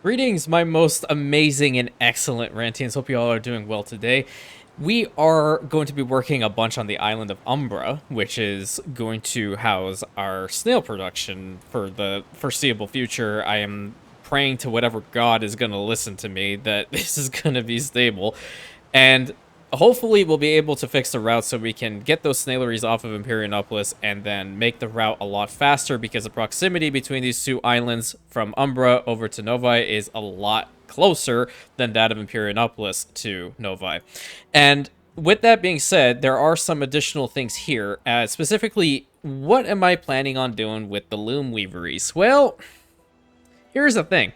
Greetings, my most amazing and excellent Rantians. Hope you all are doing well today. We are going to be working a bunch on the island of Umbra, which is going to house our snail production for the foreseeable future. I am praying to whatever god is going to listen to me that this is going to be stable. And hopefully we'll be able to fix the route so we can get those snaileries off of Imperianopolis and then make the route a lot faster, because the proximity between these two islands from Umbra over to Novi is a lot closer than that of Imperianopolis to Novi. And with that being said, there are some additional things here. Specifically, what am I planning on doing with the loom weaveries? Well, here's the thing.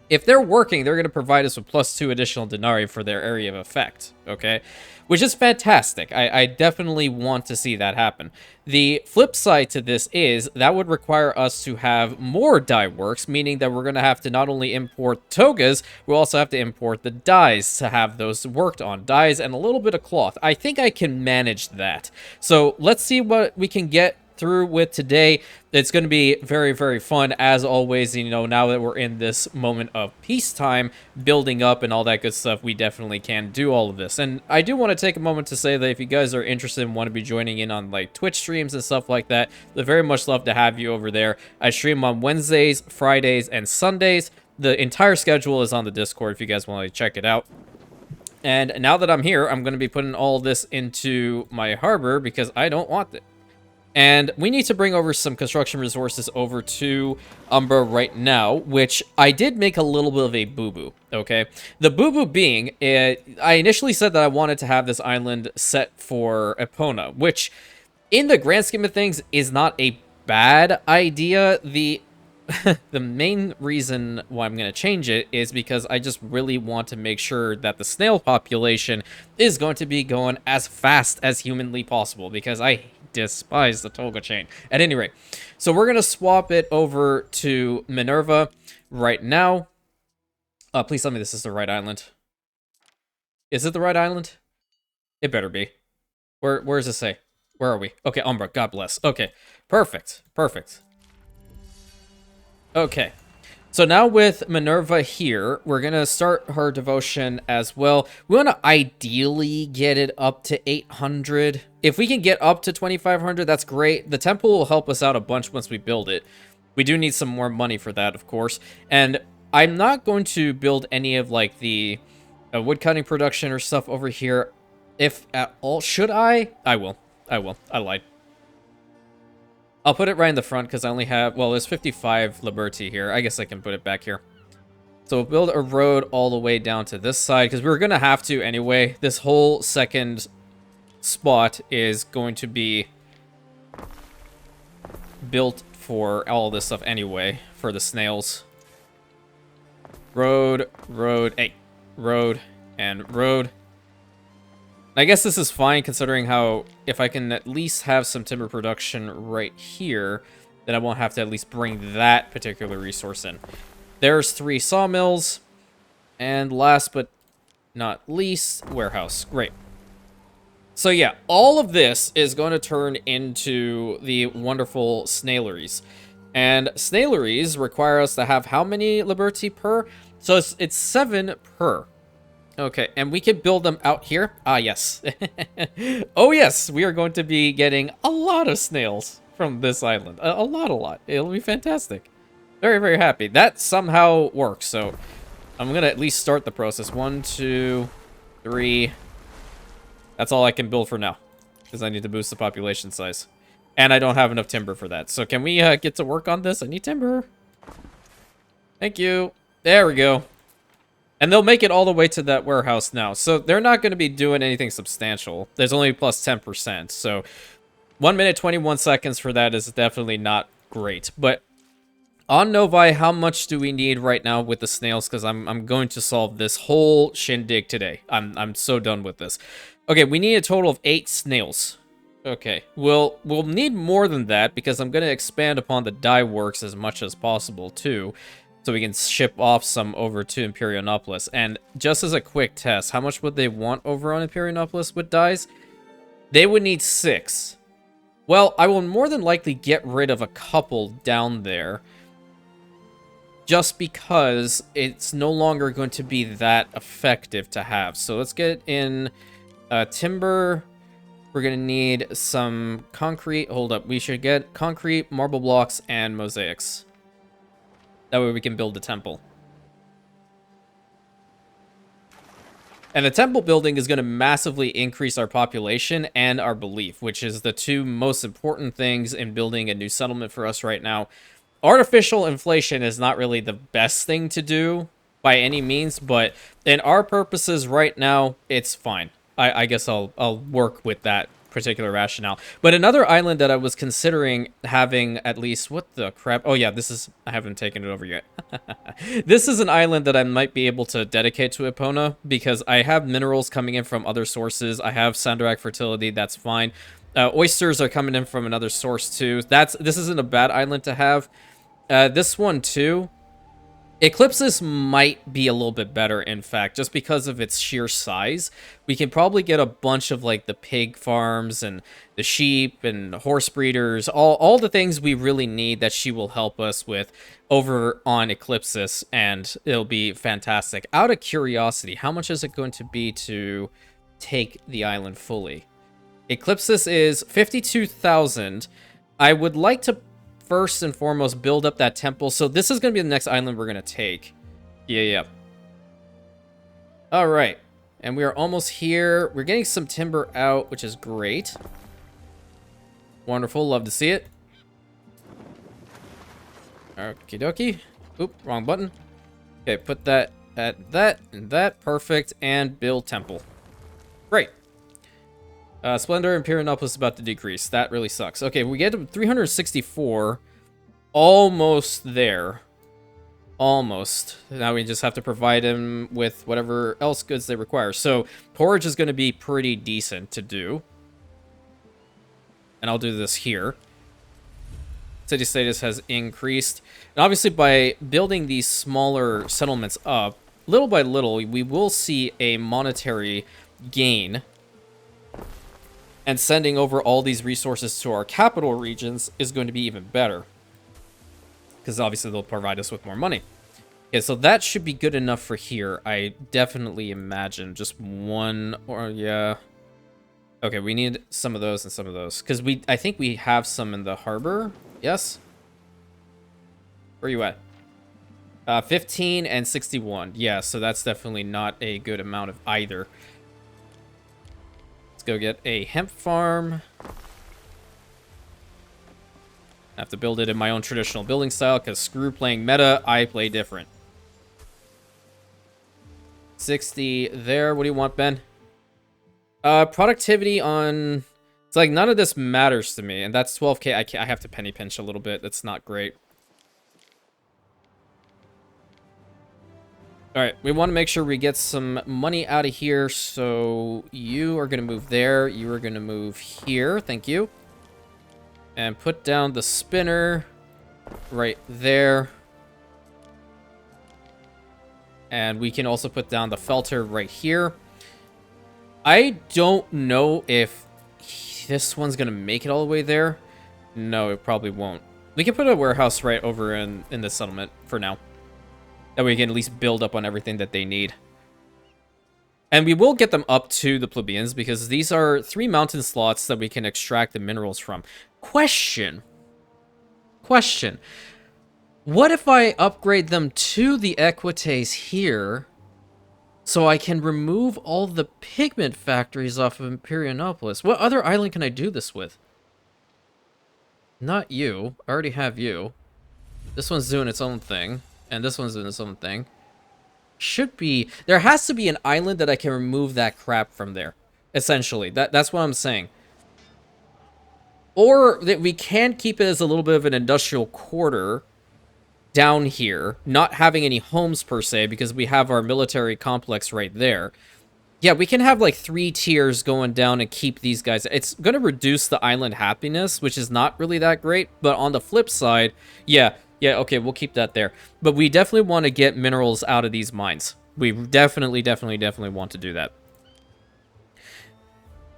If they're working, they're going to provide us with +2 additional denarii for their area of effect, okay? Which is fantastic. I definitely want to see that happen. The flip side to this is that would require us to have more dye works, meaning that we're going to have to not only import togas, we'll also have to import the dyes to have those worked on. Dyes and a little bit of cloth. I think I can manage that. So let's see what we can get through with today. It's going to be very, very fun as always. You know, now that we're in this moment of peacetime, building up and all that good stuff, we definitely can do all of this. And I do want to take a moment to say that if you guys are interested and want to be joining in on like Twitch streams and stuff like that, I'd very much love to have you over there. I stream on Wednesdays, Fridays, and Sundays. The entire schedule is on the Discord if you guys want to check it out. And now that I'm here, I'm going to be putting all this into my harbor because I don't want it. And we need to bring over some construction resources over to Umbra right now, which I did make a little bit of a boo-boo, okay? The boo-boo being, I initially said that I wanted to have this island set for Epona, which, in the grand scheme of things, is not a bad idea. The main reason why I'm going to change it is because I just really want to make sure that the snail population is going to be going as fast as humanly possible, because I despise the toga chain. At any rate, so we're gonna swap it over to Minerva right now. Please tell me this is the right island. Is it the right island? It better be. Where does it say? Where are we? Okay, Umbra, God bless. Okay, perfect. Okay, so now with Minerva here, we're going to start her devotion as well. We want to ideally get it up to 800. If we can get up to 2,500, that's great. The temple will help us out a bunch once we build it. We do need some more money for that, of course. And I'm not going to build any of like the woodcutting production or stuff over here. If at all, should I? I will. I lied. I'll put it right in the front because I only have, well, there's 55 Liberty here. I guess I can put it back here. So we'll build a road all the way down to this side because we're going to have to anyway. This whole second spot is going to be built for all this stuff anyway, for the snails. Road, hey, road, and road. I guess this is fine considering how, if I can at least have some timber production right here, then I won't have to at least bring that particular resource in. There's 3 sawmills, and last but not least, warehouse. Great. So yeah, all of this is going to turn into the wonderful snaileries. And snaileries require us to have how many Liberty per? So it's 7 per. Okay, and we can build them out here. Ah, yes. Oh, yes, we are going to be getting a lot of snails from this island. A lot. It'll be fantastic. Very, very happy. That somehow works, so I'm going to at least start the process. 1, 2, 3. That's all I can build for now, because I need to boost the population size. And I don't have enough timber for that. So can we get to work on this? I need timber. Thank you. There we go. And they'll make it all the way to that warehouse now. So they're not going to be doing anything substantial. There's only plus 10%. So 1 minute, 21 seconds for that is definitely not great. But on Novi, how much do we need right now with the snails? Because I'm going to solve this whole shindig today. I'm so done with this. Okay, we need a total of 8 snails. Okay, we'll need more than that because I'm going to expand upon the dye works as much as possible too. So we can ship off some over to Imperianopolis. And just as a quick test, how much would they want over on Imperianopolis with dyes? They would need 6. Well, I will more than likely get rid of a couple down there. just because it's no longer going to be that effective to have. So let's get in timber. We're going to need some concrete. Hold up. We should get concrete, marble blocks, and mosaics. That way we can build the temple. And the temple building is going to massively increase our population and our belief, which is the two most important things in building a new settlement for us right now. Artificial inflation is not really the best thing to do by any means, but in our purposes right now, it's fine. I guess I'll work with that particular rationale. But another island that I was considering having at least... What the crap? Oh, yeah, this is... I haven't taken it over yet. This is an island that I might be able to dedicate to Epona, because I have minerals coming in from other sources. I have Sandarak fertility. That's fine. Oysters are coming in from another source, too. This isn't a bad island to have. This one, too. Eclipses might be a little bit better, in fact, just because of its sheer size. We can probably get a bunch of, like, the pig farms and the sheep and horse breeders, all the things we really need that she will help us with over on Eclipses, and it'll be fantastic. Out of curiosity, how much is it going to be to take the island fully? Eclipses is 52,000. I would like to first and foremost build up that temple. So this is going to be the next island we're going to take. Yeah. All right. And we are almost here. We're getting some timber out, which is great. Wonderful. Love to see it. Okie dokie. Oop, wrong button. Okay, put that at that and that. Perfect. And build temple. Great. Splendor Imperianopolis is about to decrease. That really sucks. Okay, we get to 364. Almost there. Almost. Now we just have to provide him with whatever else goods they require. So, porridge is going to be pretty decent to do. And I'll do this here. City status has increased. And obviously, by building these smaller settlements up, little by little, we will see a monetary gain. And sending over all these resources to our capital regions is going to be even better. Because obviously they'll provide us with more money. Okay, so that should be good enough for here. I definitely imagine just one or... Yeah. Okay, we need some of those and some of those. Because I think we have some in the harbor. Yes? Where are you at? 15 and 61. Yeah, so that's definitely not a good amount of either. Let's go get a hemp farm. I have to build it in my own traditional building style, because screw playing meta, I play different. 60 there. What do you want, Ben? Productivity on... It's like, none of this matters to me, and that's 12k. I have to penny pinch a little bit. That's not great. Alright, we want to make sure we get some money out of here, so you are going to move there. You are going to move here. Thank you. And put down the spinner right there. And we can also put down the felter right here. I don't know if this one's going to make it all the way there. No, it probably won't. We can put a warehouse right over in the settlement for now. That way we can at least build up on everything that they need. And we will get them up to the plebeians, because these are 3 mountain slots that we can extract the minerals from. Question. What if I upgrade them to the equites here, so I can remove all the pigment factories off of Imperianopolis? What other island can I do this with? Not you. I already have you. This one's doing its own thing. And this one's doing its own thing. Should be... There has to be an island that I can remove that crap from there. Essentially. That's what I'm saying. Or that we can keep it as a little bit of an industrial quarter down here. Not having any homes per se, because we have our military complex right there. Yeah, we can have like 3 tiers going down and keep these guys. It's going to reduce the island happiness, which is not really that great. But on the flip side, yeah, okay, we'll keep that there. But we definitely want to get minerals out of these mines. We definitely want to do that.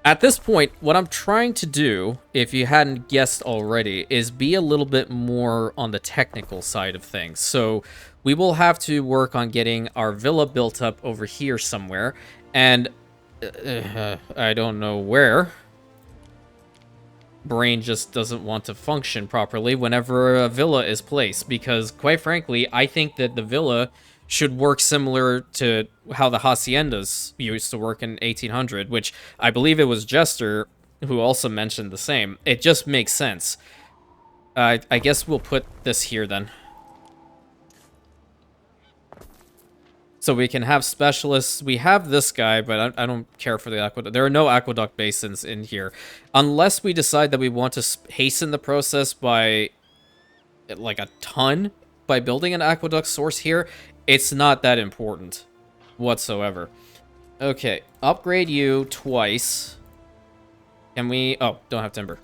At this point, what I'm trying to do, if you hadn't guessed already, is be a little bit more on the technical side of things. So we will have to work on getting our villa built up over here somewhere. And I don't know where. Brain just doesn't want to function properly whenever a villa is placed. Because, quite frankly, I think that the villa should work similar to how the haciendas used to work in 1800, which I believe it was Jester who also mentioned the same. It just makes sense. I guess we'll put this here then. So we can have specialists. We have this guy, but I don't care for the aqueduct. There are no aqueduct basins in here. Unless we decide that we want to hasten the process by, like, a ton by building an aqueduct source here. It's not that important whatsoever. Okay, upgrade you twice. Can we... Oh, don't have timber.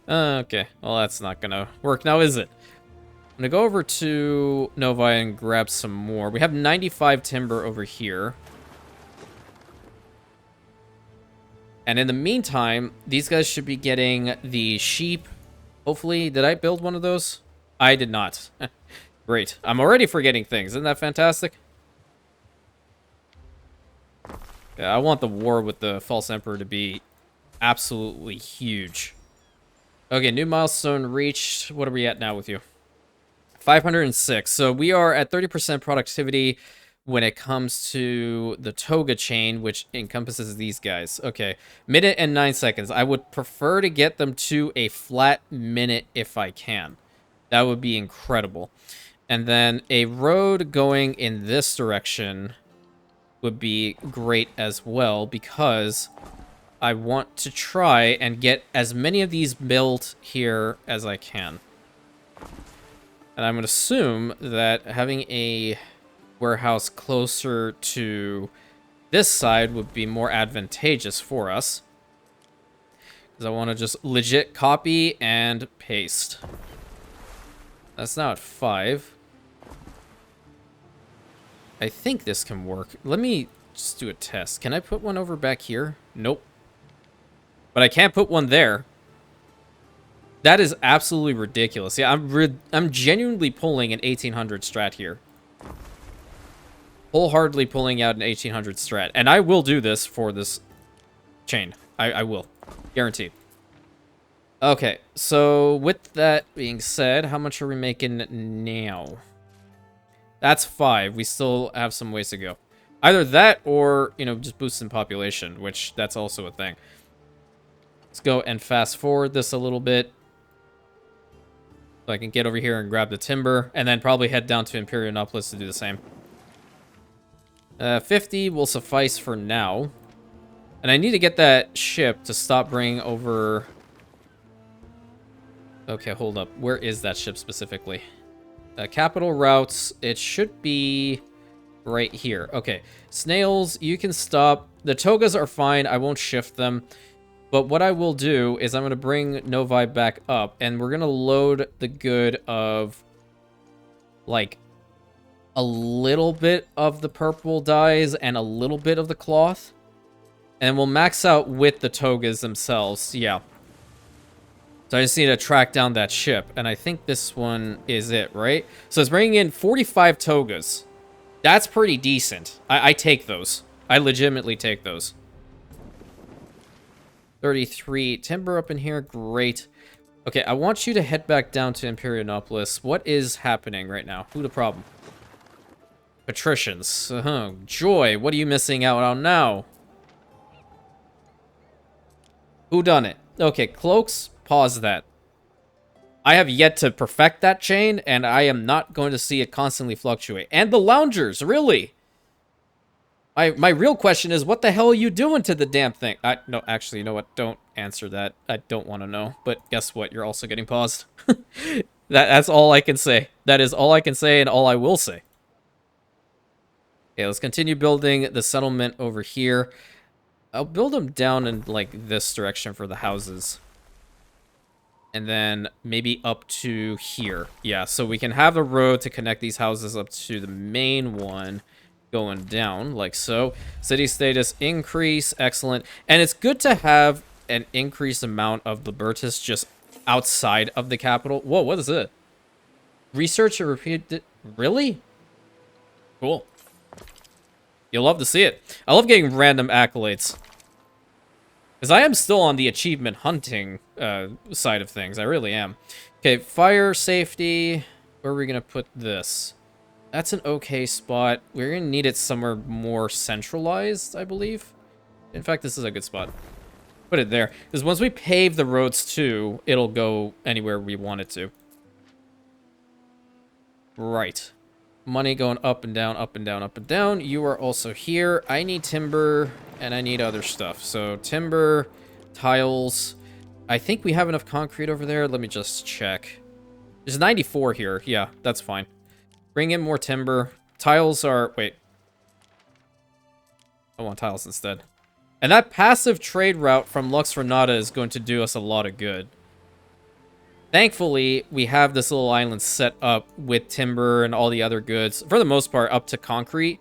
Okay, well, that's not gonna work now, is it? I'm gonna go over to Novi and grab some more. We have 95 timber over here. And in the meantime, these guys should be getting the sheep. Hopefully, did I build one of those? I did not. Great. I'm already forgetting things. Isn't that fantastic? Yeah, I want the war with the False Emperor to be absolutely huge. Okay, new milestone reached. What are we at now with you? 506. So we are at 30% productivity when it comes to the toga chain, which encompasses these guys. Okay, minute and 9 seconds. I would prefer to get them to a flat minute if I can. That would be incredible. And then a road going in this direction would be great as well, because I want to try and get as many of these built here as I can. And I'm going to assume that having a warehouse closer to this side would be more advantageous for us. Because I want to just legit copy and paste. That's now at 5. I think this can work. Let me just do a test. Can I put one over back here? Nope. But I can't put one there. That is absolutely ridiculous. Yeah, I'm genuinely pulling an 1800 strat here. Wholeheartedly pulling out an 1800 strat. And I will do this for this chain. I will. Guaranteed. Okay, so with that being said, how much are we making now? That's 5. We still have some ways to go. Either that or, you know, just boost in population, which that's also a thing. Let's go and fast forward this a little bit. So I can get over here and grab the timber, and then probably head down to Imperianopolis to do the same. 50 will suffice for now. And I need to get that ship to stop bringing over... Okay, hold up. Where is that ship specifically? Capital routes, it should be right here. Okay, snails, you can stop. The togas are fine. I won't shift them. But what I will do is I'm going to bring Novi back up, and we're going to load the good of, like, a little bit of the purple dyes and a little bit of the cloth. And we'll max out with the togas themselves. Yeah. So I just need to track down that ship, and I think this one is it, right? So it's bringing in 45 togas. That's pretty decent. I take those. I legitimately take those. 33 timber up in here. Great. Okay, I want you to head back down to Imperianopolis. What is happening right now? Who the problem? Patricians. Joy, what are you missing out on now? Who done it? Okay, cloaks, pause that. I have yet to perfect that chain, and I am not going to see it constantly fluctuate. And the loungers, really? My real question is, what the hell are you doing to the damn thing? No, actually, you know what? Don't answer that. I don't want to know. But guess what? You're also getting paused. That's all I can say. That is all I can say and all I will say. Okay, let's continue building the settlement over here. I'll build them down in, like, this direction for the houses. And then maybe up to here. Yeah, so we can have a road to connect these houses up to the main one. going down like so. City status increase, excellent. And it's good to have an increased amount of libertas just outside of the capital. Whoa, what is it? Research and repeat. Really? Cool. You'll love to see it. I love getting random accolades. Because I am still on the achievement hunting side of things. I really am. Okay, fire safety. Where are we going to put this? That's an okay spot. We're going to need it somewhere more centralized, I believe. In fact, this is a good spot. Put it there. Because once we pave the roads too, it'll go anywhere we want it to. Right. Money going up and down, up and down, up and down. You are also here. I need timber, and I need other stuff. So, timber, tiles. I think we have enough concrete over there. Let me just check. There's 94 here. Yeah, that's fine. Bring in more timber. Tiles are... Wait. I want tiles instead. And that passive trade route from Lux Renata is going to do us a lot of good. Thankfully, we have this little island set up with timber and all the other goods, for the most part, up to concrete.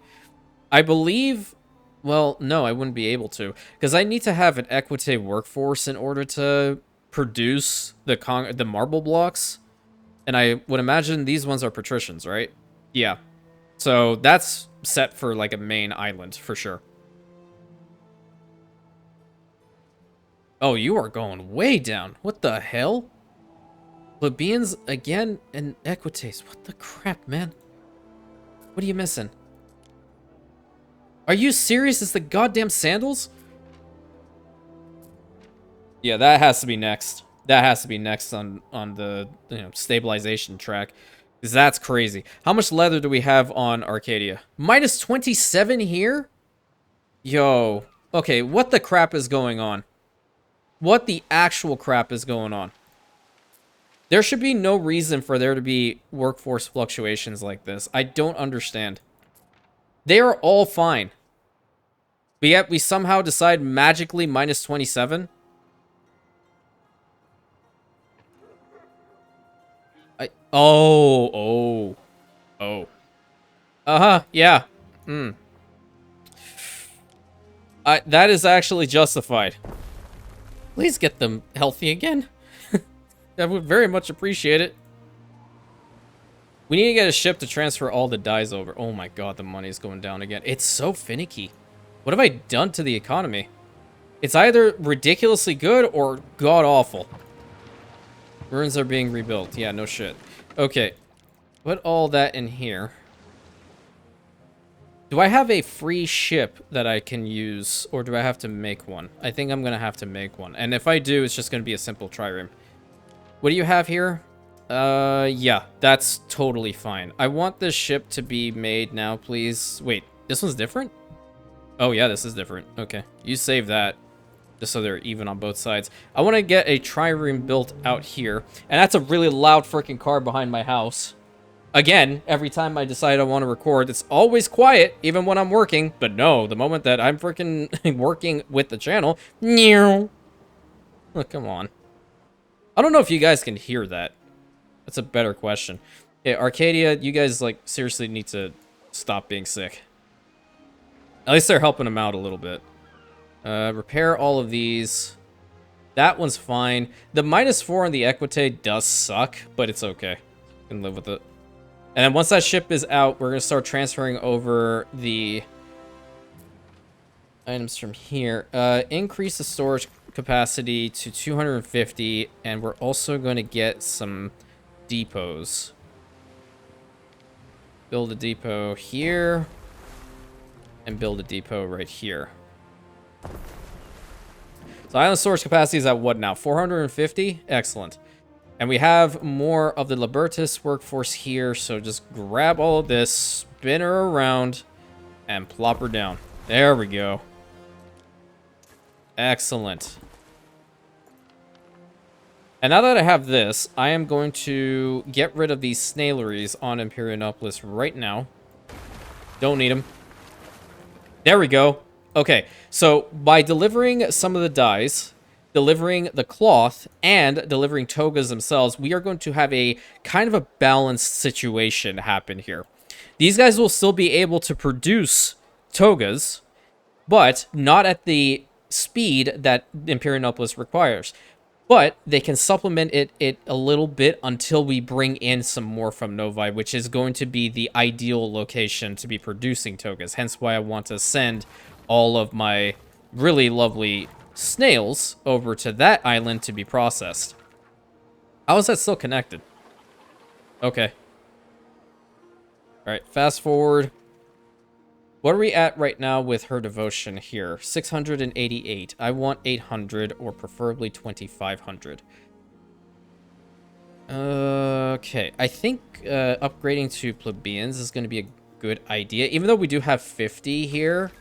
I believe... Well, no, I wouldn't be able to, because I need to have an equite workforce in order to produce the marble blocks. And I would imagine these ones are patricians, right? Yeah. So that's set for, like, a main island, for sure. Oh, you are going way down. What the hell? Plebeians again and equites. What the crap, man? What are you missing? Are you serious? It's the goddamn sandals? Yeah, that has to be next. That has to be next on the stabilization track. Because that's crazy. How much leather do we have on Arcadia? Minus 27 here? Yo. Okay, what the crap is going on? What the actual crap is going on? There should be no reason for there to be workforce fluctuations like this. I don't understand. They are all fine. But yet we somehow decide magically minus 27? Oh. Uh-huh, yeah. That is actually justified. Please get them healthy again. I would very much appreciate it. We need to get a ship to transfer all the dyes over. Oh my god, the money's going down again. It's so finicky. What have I done to the economy? It's either ridiculously good or god-awful. Ruins are being rebuilt. Yeah, no shit. Okay. Put all that in here. Do I have a free ship that I can use, or do I have to make one? I think I'm going to have to make one. And if I do, it's just going to be a simple trireme. What do you have here? Yeah, that's totally fine. I want this ship to be made now, please. Wait, this one's different? Oh, yeah, this is different. Okay, you save that, just so they're even on both sides. I want to get a trireme built out here, and that's a really loud freaking car behind my house. Again, every time I decide I want to record, it's always quiet, even when I'm working. But no, the moment that I'm freaking working with the channel, oh, come on. I don't know if you guys can hear that. That's a better question. Yeah, Arcadia, you guys, like, seriously need to stop being sick. At least they're helping them out a little bit. Repair all of these. That one's fine. The -4 on the equite does suck, but it's okay. You can live with it. And then once that ship is out, we're going to start transferring over the items from here. Increase the storage capacity to 250, and we're also going to get some depots. Build a depot here, and build a depot right here. So island storage capacity is at what now? 450? Excellent. And we have more of the Libertas workforce here, so just grab all of this, spin her around, and plop her down. There we go. Excellent. And now that I have this, I am going to get rid of these snaileries on Imperianopolis right now. Don't need them. There we go. Okay, so by delivering some of the dyes, delivering the cloth, and delivering togas themselves, we are going to have a kind of a balanced situation happen here. These guys will still be able to produce togas, but not at the speed that Imperianopolis requires. But they can supplement it a little bit until we bring in some more from Novi, which is going to be the ideal location to be producing togas. Hence why I want to send all of my really lovely snails over to that island to be processed. How is that still connected? Okay. Alright, fast forward. What are we at right now with her devotion here? 688. I want 800 or preferably 2,500. Okay, I think upgrading to plebeians is going to be a good idea. Even though we do have 50 here,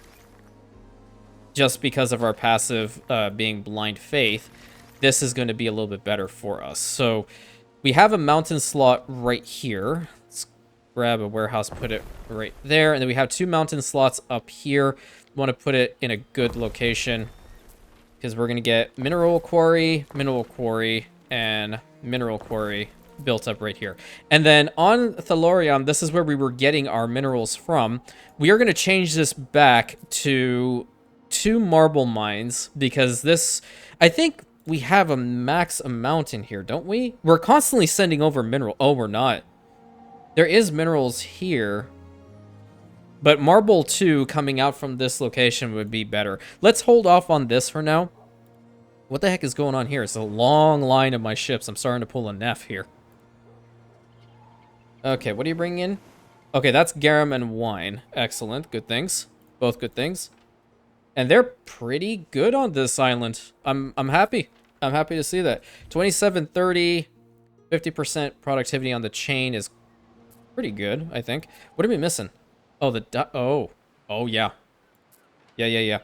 just because of our passive being blind faith, this is going to be a little bit better for us. So we have a mountain slot right here. Grab a warehouse, put it right there, and then we have 2 mountain slots up here. We want to put it in a good location because we're going to get mineral quarry, and mineral quarry built up right here. And then on Thalorion, this is where we were getting our minerals from. We are going to change this back to 2 marble mines because this, I think we have a max amount in here, don't we? We're constantly sending over mineral. Oh, we're not. There is minerals here, but marble 2 coming out from this location would be better. Let's hold off on this for now. What the heck is going on here? It's a long line of my ships. I'm starting to pull a Neff here. Okay, what are you bringing in? Okay, that's garum and wine. Excellent. Good things. Both good things. And they're pretty good on this island. I'm happy. I'm happy to see that. 2730, 50% productivity on the chain is pretty good, I think. What are we missing? Oh, oh, yeah. Yeah.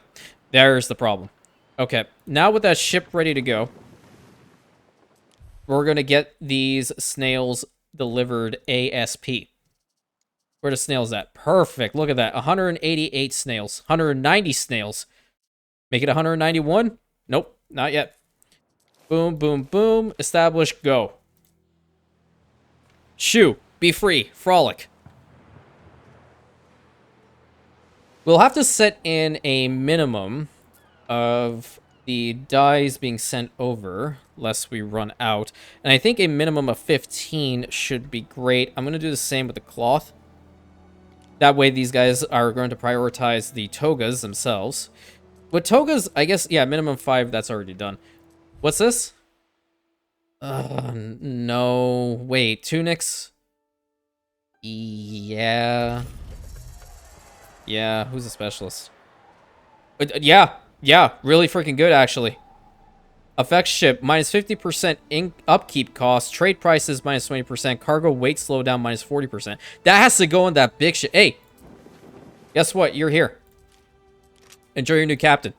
There's the problem. Okay, now with that ship ready to go, we're going to get these snails delivered ASP. Where the snails at? Perfect. Look at that. 188 snails. 190 snails. Make it 191? Nope, not yet. Boom, boom, boom. Establish, go. Shoo. Be free. Frolic. We'll have to set in a minimum of the dyes being sent over, lest we run out. And I think a minimum of 15 should be great. I'm going to do the same with the cloth. That way these guys are going to prioritize the togas themselves. With togas, I guess, yeah, minimum 5, that's already done. What's this? No. Wait, tunics? Yeah. Yeah, who's a specialist? Yeah, really freaking good, actually. Effects ship, minus 50% upkeep cost. Trade prices, minus 20%. Cargo weight slowdown, minus 40%. That has to go in that big ship. Hey, guess what? You're here. Enjoy your new captain.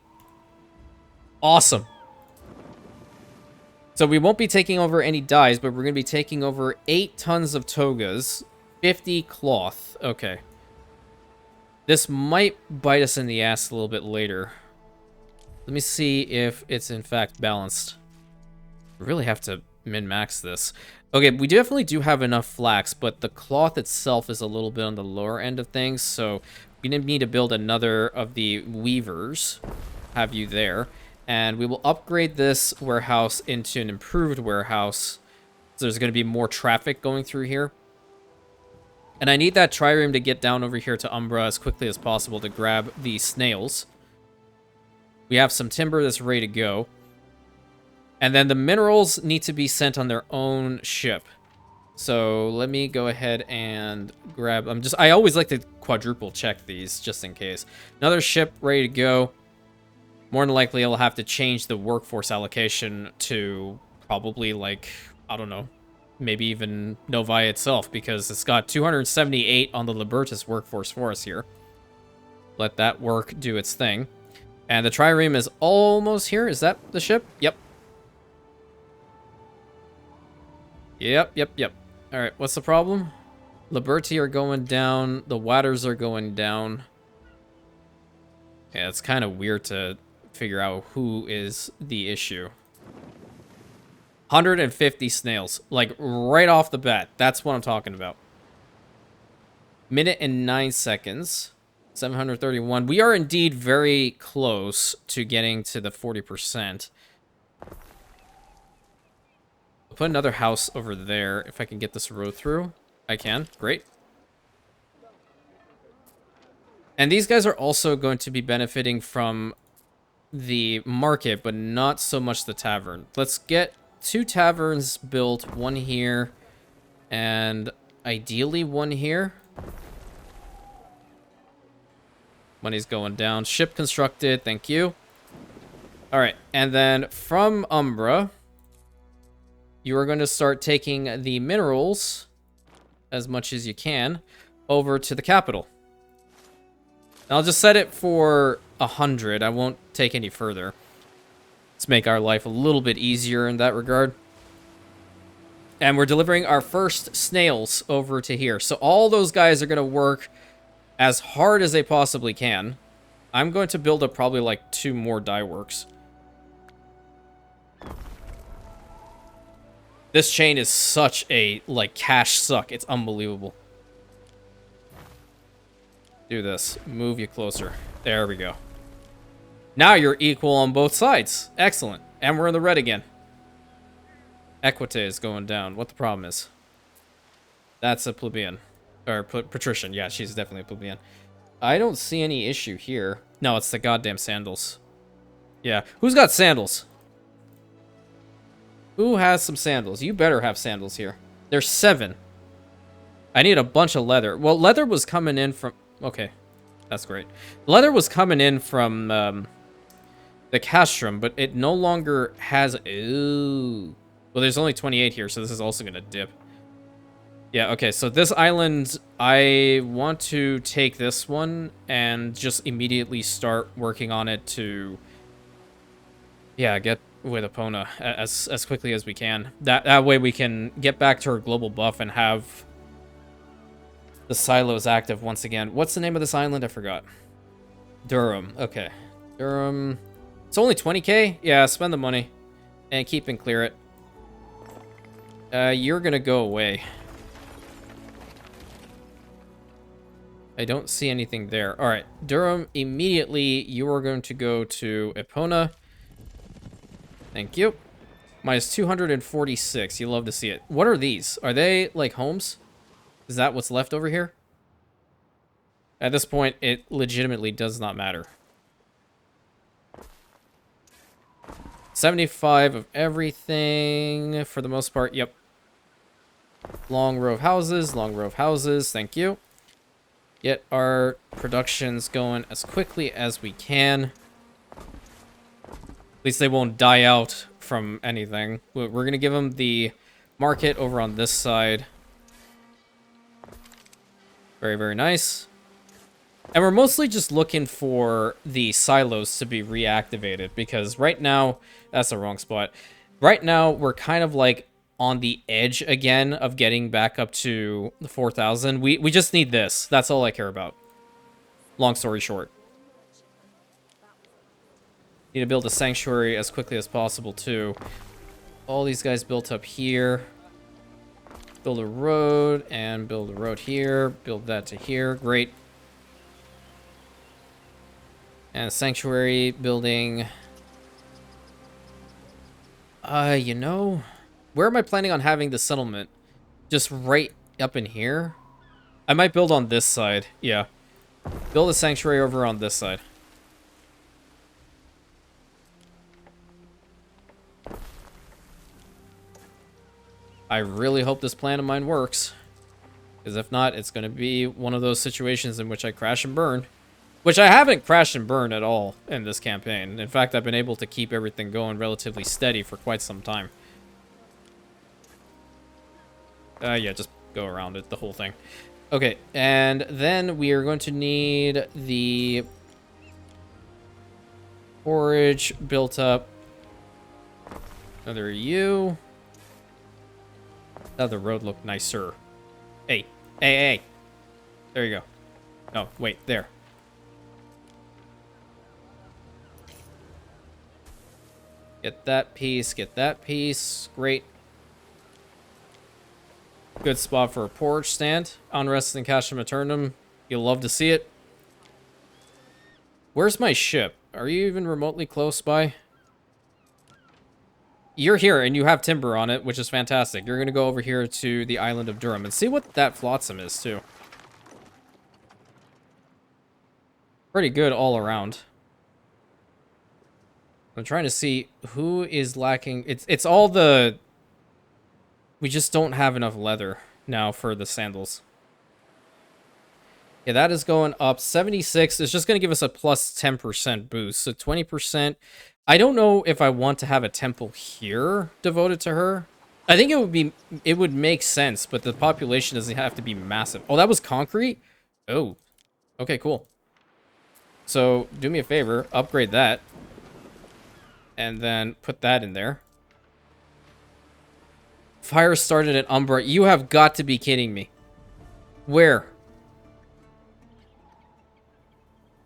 Awesome. So we won't be taking over any dyes, but we're going to be taking over 8 tons of togas. 50 cloth. Okay. This might bite us in the ass a little bit later. Let me see if it's in fact balanced. We really have to min-max this. Okay, we definitely do have enough flax, but the cloth itself is a little bit on the lower end of things, so we need to build another of the weavers. Have you there. And we will upgrade this warehouse into an improved warehouse. So there's going to be more traffic going through here. And I need that trireme to get down over here to Umbra as quickly as possible to grab the snails. We have some timber that's ready to go. And then the minerals need to be sent on their own ship. So let me go ahead and grab... I always like to quadruple check these just in case. Another ship ready to go. More than likely, I'll have to change the workforce allocation to probably like, I don't know, maybe even Novi itself, because it's got 278 on the Libertas workforce for us here. Let that work do its thing. And the trireme is almost here. Is that the ship? Yep. Yep. All right, what's the problem? Liberty are going down. The Waters are going down. Yeah, it's kind of weird to figure out who is the issue. 150 snails, like right off the bat. That's what I'm talking about. Minute and 9 seconds. 731. We are indeed very close to getting to the 40%. I'll put another house over there if I can get this road through. I can. Great. And these guys are also going to be benefiting from the market, but not so much the tavern. Let's get 2 taverns built. One here, and ideally one here. Money's going down. Ship constructed. Thank you. All right. And then from Umbra, you are going to start taking the minerals, as much as you can, over to the capital. I'll just set it for 100. I won't take any further. Let's make our life a little bit easier in that regard. And we're delivering our first snails over to here. So all those guys are going to work as hard as they possibly can. I'm going to build up probably like 2 more dye works. This chain is such a, like, cash suck. It's unbelievable. Do this. Move you closer. There we go. Now you're equal on both sides. Excellent. And we're in the red again. Equite is going down. What the problem is? That's a plebeian. Or patrician. Yeah, she's definitely a plebeian. I don't see any issue here. No, it's the goddamn sandals. Yeah. Who's got sandals? Who has some sandals? You better have sandals here. There's 7. I need a bunch of leather. Well, leather was coming in from... Okay. That's great. Leather was coming in from the castrum, but it no longer has... Ooh. Well, there's only 28 here, so this is also going to dip. Yeah, okay, so this island, I want to take this one and just immediately start working on it to, yeah, get with Epona as quickly as we can. That way we can get back to our global buff and have the silos active once again. What's the name of this island? I forgot. Durham, okay. Durham, it's only 20k? Yeah, spend the money and keep and clear it. You're gonna go away. I don't see anything there. All right, Durham, immediately you are going to go to Epona. Thank you. Minus 246. You love to see it. What are these? Are they like homes? Is that what's left over here? At this point, it legitimately does not matter. 75 of everything for the most part. Yep. Long row of houses. Long row of houses. Thank you. Get our productions going as quickly as we can. At least they won't die out from anything. We're going to give them the market over on this side. Very, very nice. And we're mostly just looking for the silos to be reactivated, because right now, that's the wrong spot. Right now, we're kind of like on the edge again of getting back up to the 4,000. We just need this. That's all I care about. Long story short. Need to build a sanctuary as quickly as possible too. All these guys built up here. Build a road and build a road here. Build that to here. Great. And a sanctuary building. You know, where am I planning on having the settlement? Just right up in here? I might build on this side. Yeah. Build a sanctuary over on this side. I really hope this plan of mine works. Because if not, it's going to be one of those situations in which I crash and burn. Which I haven't crashed and burned at all in this campaign. In fact, I've been able to keep everything going relatively steady for quite some time. Yeah, just go around it, the whole thing. Okay, and then we are going to need the forage built up. Another you. The road looked nicer. Hey, hey, hey. There you go. Oh, wait, there. Get that piece, get that piece. Great. Good spot for a porch stand. Unrest and Casham Eternum. You'll love to see it. Where's my ship? Are you even remotely close by? You're here, and you have timber on it, which is fantastic. You're going to go over here to the island of Durham and see what that flotsam is, too. Pretty good all around. I'm trying to see who is lacking. It's all the... We just don't have enough leather now for the sandals. Yeah, that is going up. 76 is just going to give us a plus 10% boost. So 20%. I don't know if I want to have a temple here devoted to her. I think it would make sense, but the population doesn't have to be massive. Oh, that was concrete? Oh. Okay, cool. So, do me a favor, upgrade that. And then put that in there. Fire started at Umbra. You have got to be kidding me. Where?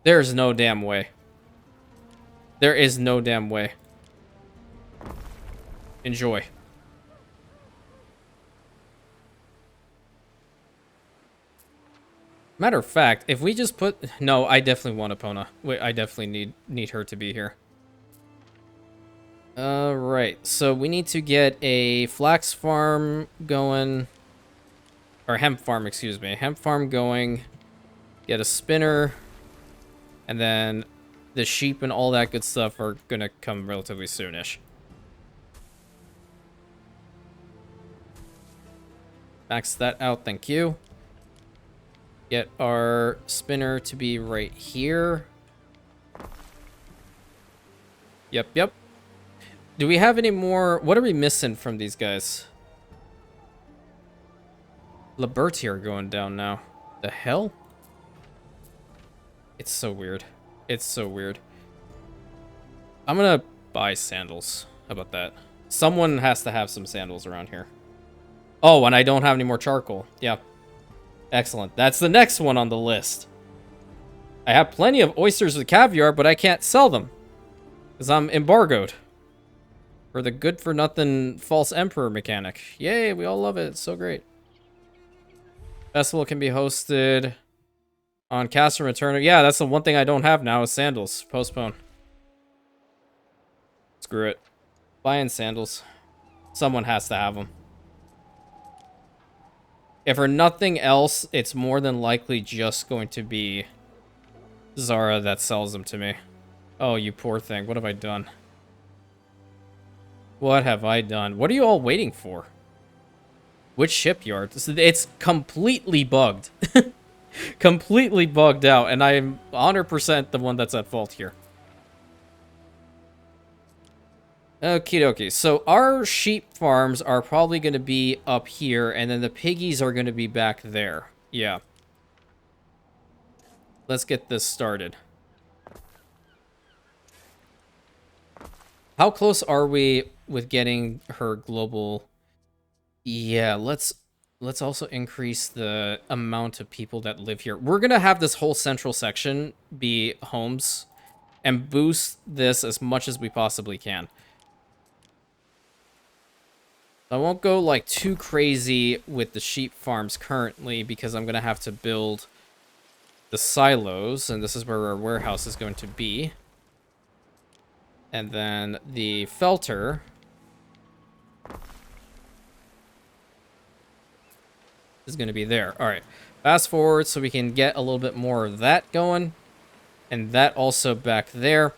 There's no damn way. There is no damn way. Enjoy. Matter of fact, if we just put... No, I definitely want Epona. Wait, I definitely need her to be here. Right. So we need to get a flax farm going. Or hemp farm, excuse me. Hemp farm going. Get a spinner. And then the sheep and all that good stuff are gonna come relatively soonish. Max that out, thank you. Get our spinner to be right here. Yep. Do we have any more? What are we missing from these guys? Liberty are going down now. The hell? It's so weird. It's so weird. I'm gonna buy sandals. How about that? Someone has to have some sandals around here. Oh, and I don't have any more charcoal. Yeah. Excellent. That's the next one on the list. I have plenty of oysters with caviar, but I can't sell them. Because I'm embargoed. For the good-for-nothing false emperor mechanic. Yay, we all love it. It's so great. Festival can be hosted on Castrum Eternum. Yeah, that's the one thing I don't have now is sandals. Postpone. Screw it. Buying sandals. Someone has to have them. If for nothing else, it's more than likely just going to be Zara that sells them to me. Oh, you poor thing. What have I done? What have I done? What are you all waiting for? Which shipyard? It's completely bugged. Completely bugged out, and I'm 100% the one that's at fault here. Okie dokie. So our sheep farms are probably going to be up here, and then the piggies are going to be back there. Yeah. Let's get this started. How close are we with getting her global? Yeah, let's also increase the amount of people that live here. We're gonna have this whole central section be homes and boost this as much as we possibly can. I won't go like too crazy with the sheep farms currently because I'm gonna have to build the silos, and this is where our warehouse is going to be. And then the felter is going to be there. All right. Fast forward so we can get a little bit more of that going. And that also back there.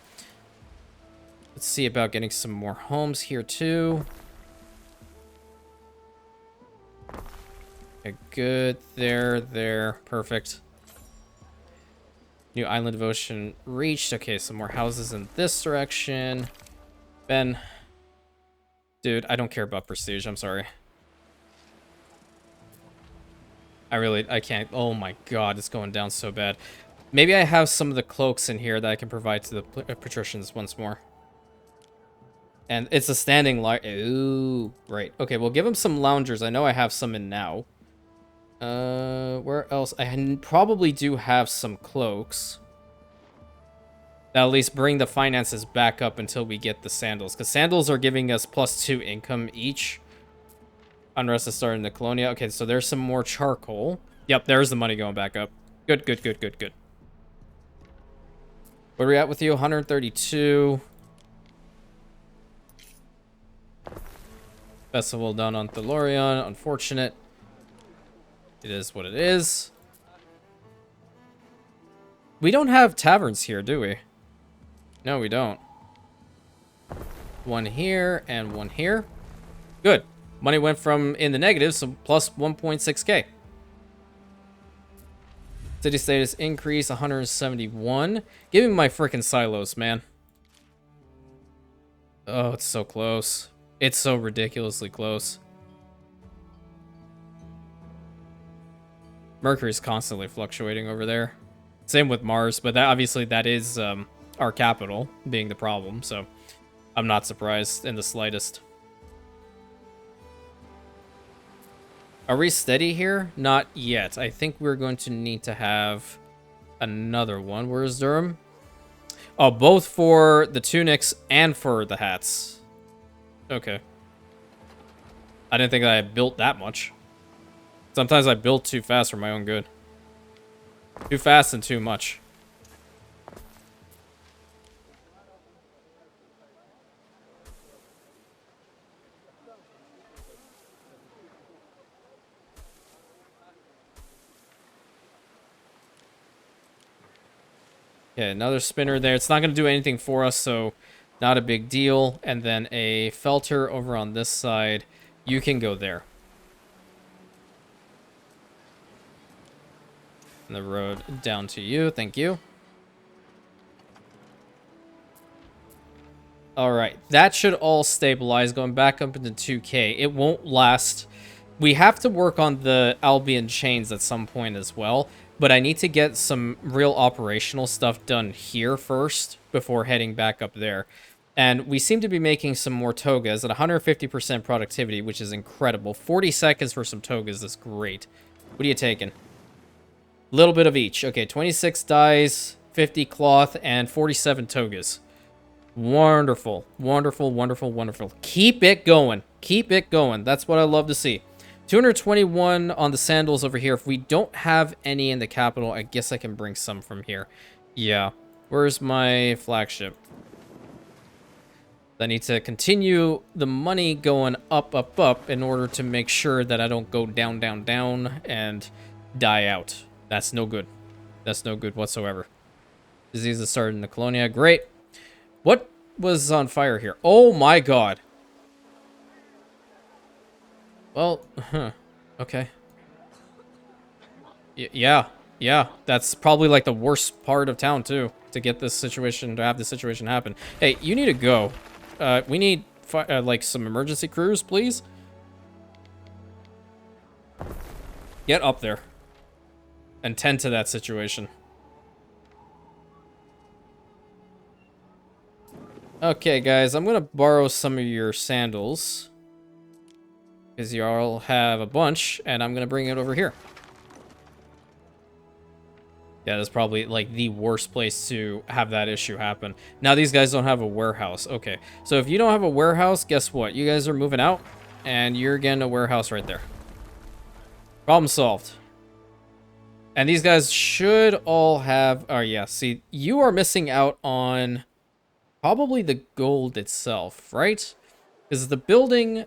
Let's see about getting some more homes here too. Okay, good. There. Perfect. New island devotion reached. Okay, some more houses in this direction. Ben. Dude, I don't care about prestige. I'm sorry. I can't. Oh my god, it's going down so bad. Maybe I have some of the cloaks in here that I can provide to the patricians once more. And it's a standing light. Ooh, right. Okay, we'll give them some loungers. I know I have some in now. Where else? I probably do have some cloaks. That'll at least bring the finances back up until we get the sandals. Because sandals are giving us +2 income each. Unrest is starting the Colonia. Okay, so there's some more charcoal. Yep, there's the money going back up. Good, good, good, good, good. Where are we at with you? 132. Festival done on Thalorion. Unfortunate. It is what it is. We don't have taverns here, do we? No, we don't. One here and one here. Good. Money went from in the negatives, so plus 1.6k. City status increase 171. Give me my freaking silos, man. Oh, it's so close. It's so ridiculously close. Mercury's constantly fluctuating over there. Same with Mars, but that obviously that is our capital being the problem, so I'm not surprised in the slightest. Are we steady here? Not yet. I think we're going to need to have another one. Where's Durham? Oh, both for the tunics and for the hats. Okay. I didn't think that I built that much. Sometimes I build too fast for my own good. Too fast and too much. Okay, another spinner there. It's not going to do anything for us, so not a big deal. And then a felter over on this side. You can go there. And the road down to you. Thank you. All right, that should all stabilize. Going back up into 2K. It won't last. We have to work on the Albion chains at some point as well. But I need to get some real operational stuff done here first before heading back up there. And we seem to be making some more togas at 150% productivity, which is incredible. 40 seconds for some togas is great. What are you taking? A little bit of each. Okay, 26 dyes, 50 cloth, and 47 togas. Wonderful. Wonderful, wonderful, wonderful. Keep it going. Keep it going. That's what I love to see. 221 on the sandals over here. If we don't have any in the capital, I guess I can bring some from here. Yeah. Where's my flagship? I need to continue the money going up, up, up in order to make sure that I don't go down, down, down and die out. That's no good. That's no good whatsoever. Diseases started in the Colonia. Great. What was on fire here? Oh my god. Well, okay. Yeah, that's probably like the worst part of town too, to get this situation, to have this situation happen. Hey, you need to go. We need like some emergency crews, please. Get up there and tend to that situation. Okay, guys, I'm gonna borrow some of your sandals. Because you all have a bunch, and I'm going to bring it over here. Yeah, that's probably, like, the worst place to have that issue happen. Now, these guys don't have a warehouse. Okay, so if you don't have a warehouse, guess what? You guys are moving out, and you're getting a warehouse right there. Problem solved. And these guys should all have... Oh, yeah, see, you are missing out on probably the gold itself, right? Because the building...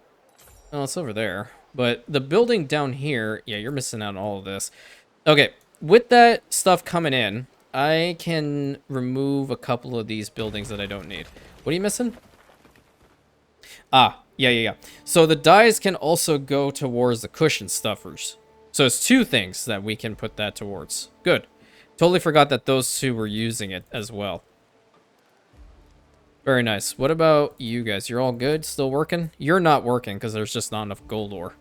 Oh, it's over there. But the building down here, yeah, you're missing out on all of this. Okay, with that stuff coming in, I can remove a couple of these buildings that I don't need. What are you missing? Ah, yeah. So the dyes can also go towards the cushion stuffers. So it's two things that we can put that towards. Good. Totally forgot that those two were using it as well. Very nice. What about you guys? You're all good? Still working? You're not working because there's just not enough gold ore.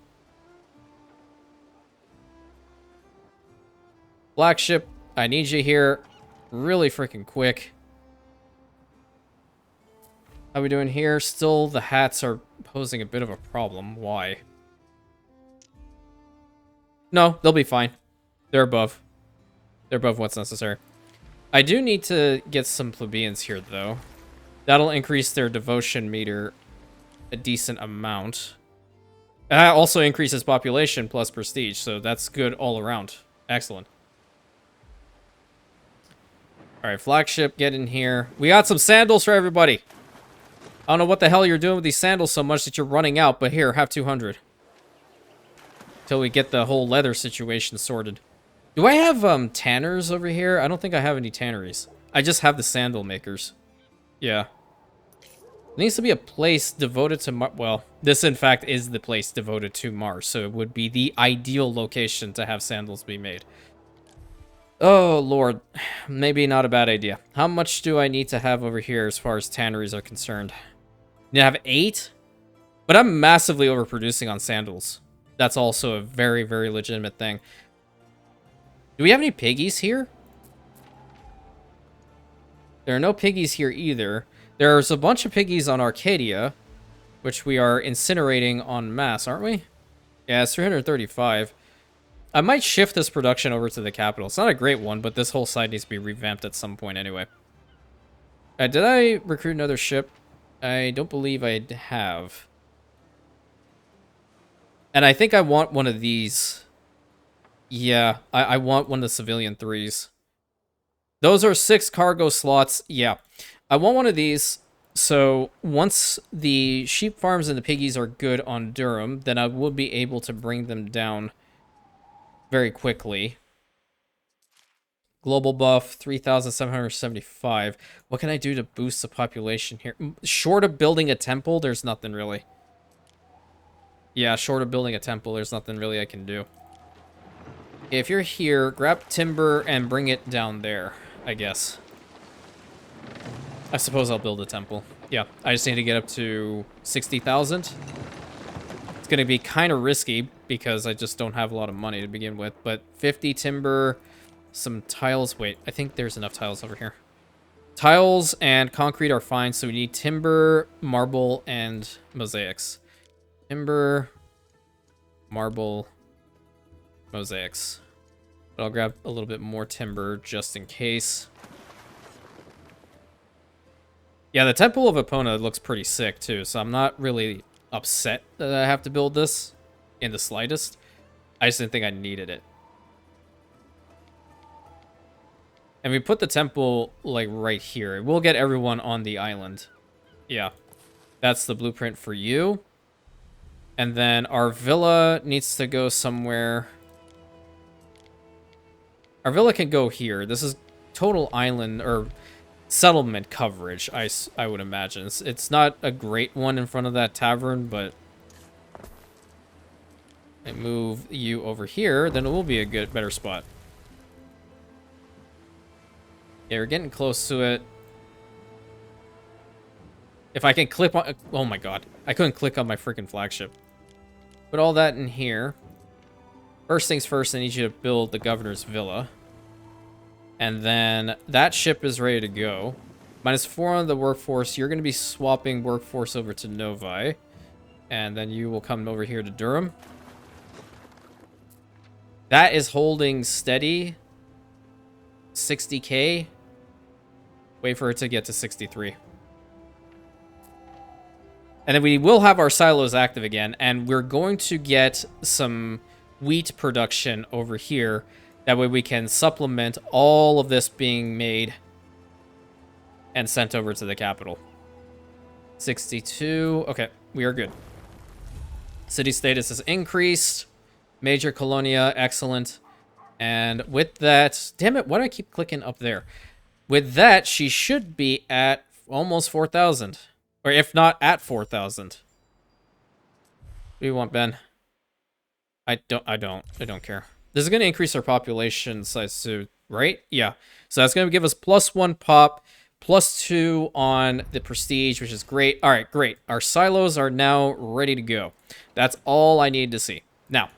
Black ship, I need you here really freaking quick. How we doing here? Still, the hats are posing a bit of a problem. Why? No, they'll be fine. They're above. They're above what's necessary. I do need to get some plebeians here, though. That'll increase their devotion meter a decent amount. That also increases population plus prestige, so that's good all around. Excellent. Alright, flagship, get in here. We got some sandals for everybody. I don't know what the hell you're doing with these sandals so much that you're running out, but here, have 200. Till we get the whole leather situation sorted. Do I have, tanners over here? I don't think I have any tanneries. I just have the sandal makers. Yeah. There needs to be a place devoted to Mars. Well, this, in fact, is the place devoted to Mars, so it would be the ideal location to have sandals be made. Oh, Lord. Maybe not a bad idea. How much do I need to have over here as far as tanneries are concerned? Need to have 8? But I'm massively overproducing on sandals. That's also a very, very legitimate thing. Do we have any piggies here? There are no piggies here either. There's a bunch of piggies on Arcadia, which we are incinerating en masse, aren't we? Yeah, it's 335. I might shift this production over to the capital. It's not a great one, but this whole side needs to be revamped at some point anyway. Did I recruit another ship? I don't believe I have. And I think I want one of these. Yeah, I want one of the civilian 3s. Those are 6 cargo slots. Yeah, I want one of these. So once the sheep farms and the piggies are good on Durham, then I will be able to bring them down very quickly. Global buff, 3,775. What can I do to boost the population here? Short of building a temple, there's nothing really. Yeah, short of building a temple, there's nothing really I can do. If you're here, grab timber and bring it down there, I guess. I suppose I'll build a temple. Yeah, I just need to get up to 60,000. It's going to be kind of risky because I just don't have a lot of money to begin with. But 50 timber, some tiles. Wait, I think there's enough tiles over here. Tiles and concrete are fine, so we need timber, marble, and mosaics. Timber, marble, mosaics. But I'll grab a little bit more timber just in case. Yeah, the Temple of Epona looks pretty sick too, so I'm not really upset that I have to build this in the slightest. I just didn't think I needed it. And we put the temple like right here. We'll get everyone on the island. Yeah, that's the blueprint for you. And then our villa needs to go somewhere. Our villa can go here. This is total island or settlement coverage, I would imagine. It's not a great one in front of that tavern, but I move you over here, then it will be a better spot. Yeah, we're getting close to it. If I can click on... Oh my god. I couldn't click on my freaking flagship. Put all that in here. First things first, I need you to build the governor's villa. And then that ship is ready to go. -4 on the workforce. You're going to be swapping workforce over to Novi. And then you will come over here to Durham. That is holding steady. 60k. Wait for it to get to 63. And then we will have our silos active again. And we're going to get some wheat production over here. That way we can supplement all of this being made and sent over to the capital. 62. Okay, we are good. City status is increased. Major Colonia, excellent. And with that... Damn it, why do I keep clicking up there? With that, she should be at almost 4,000. Or if not, at 4,000. What do you want, Ben? I don't care. This is going to increase our population size too, right? Yeah. So that's going to give us +1 pop, +2 on the prestige, which is great. All right, great. Our silos are now ready to go. That's all I need to see. Now,